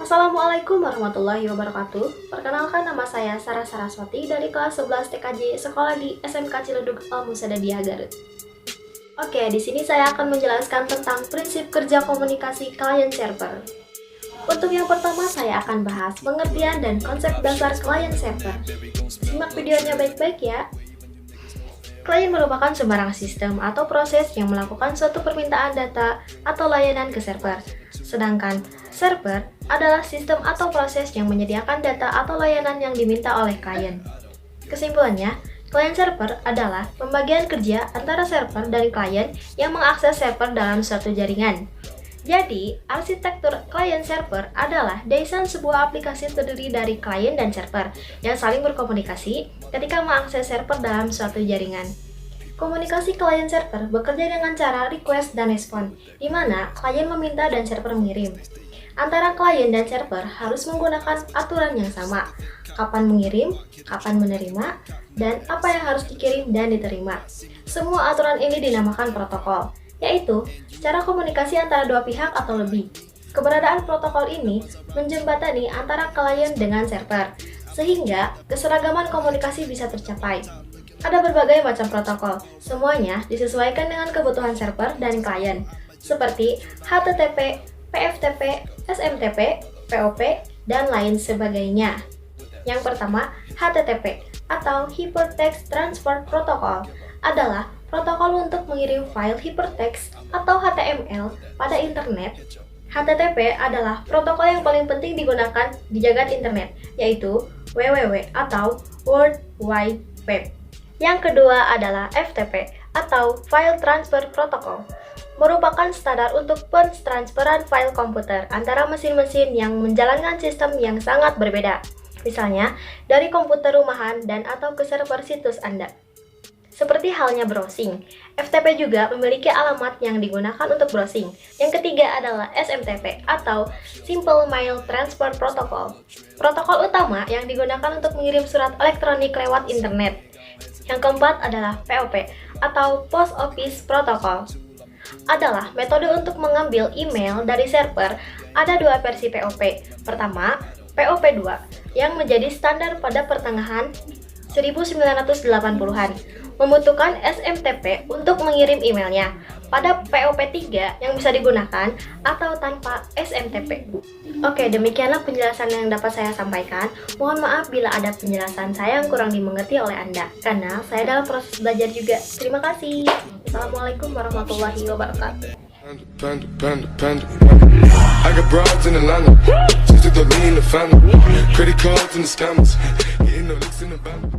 Assalamualaikum warahmatullahi wabarakatuh. Perkenalkan, nama saya Sarah Saraswati dari kelas 11 TKJ sekolah di SMK Ciledug Al Musadadiah Garut. Oke, di sini saya akan menjelaskan tentang prinsip kerja komunikasi client server. Untuk yang pertama, saya akan bahas pengertian dan konsep dasar client server. Simak videonya baik-baik ya. Klien merupakan sembarang sistem atau proses yang melakukan suatu permintaan data atau layanan ke server. Sedangkan server adalah sistem atau proses yang menyediakan data atau layanan yang diminta oleh klien. Kesimpulannya, client server adalah pembagian kerja antara server dan klien yang mengakses server dalam suatu jaringan. Jadi, arsitektur client server adalah desain sebuah aplikasi terdiri dari klien dan server yang saling berkomunikasi ketika mengakses server dalam suatu jaringan. Komunikasi client server bekerja dengan cara request dan respon, di mana klien meminta dan server mengirim. Antara klien dan server harus menggunakan aturan yang sama, kapan mengirim, kapan menerima, dan apa yang harus dikirim dan diterima. Semua aturan ini dinamakan protokol, yaitu cara komunikasi antara dua pihak atau lebih. Keberadaan protokol ini menjembatani antara klien dengan server, sehingga keseragaman komunikasi bisa tercapai. Ada berbagai macam protokol, semuanya disesuaikan dengan kebutuhan server dan klien, seperti HTTP, PFTP, SMTP, POP, dan lain sebagainya. Yang pertama, HTTP atau Hypertext Transfer Protocol adalah protokol untuk mengirim file hypertext atau HTML pada internet. HTTP adalah protokol yang paling penting digunakan di jagat internet, yaitu WWW atau World Wide Web. Yang kedua adalah FTP atau File Transfer Protocol, merupakan standar untuk pentransferan file komputer antara mesin-mesin yang menjalankan sistem yang sangat berbeda, misalnya dari komputer rumahan dan atau ke server situs Anda. Seperti halnya browsing, FTP juga memiliki alamat yang digunakan untuk browsing. Yang ketiga adalah SMTP atau Simple Mail Transfer Protocol, protokol utama yang digunakan untuk mengirim surat elektronik lewat internet. Yang keempat adalah POP atau Post Office Protocol, adalah metode untuk mengambil email dari server. Ada dua versi POP. Pertama, POP2 yang menjadi standar pada pertengahan 1980-an, membutuhkan SMTP untuk mengirim emailnya. Pada POP3 yang bisa digunakan atau tanpa SMTP. Oke, demikianlah penjelasan yang dapat saya sampaikan. Mohon maaf bila ada penjelasan saya yang kurang dimengerti oleh Anda, karena saya dalam proses belajar juga. Terima kasih. Assalamualaikum warahmatullahi wabarakatuh. I got broads in Atlanta, just to the lean, the family, credit cards and the scammers, hitting the licks in the band.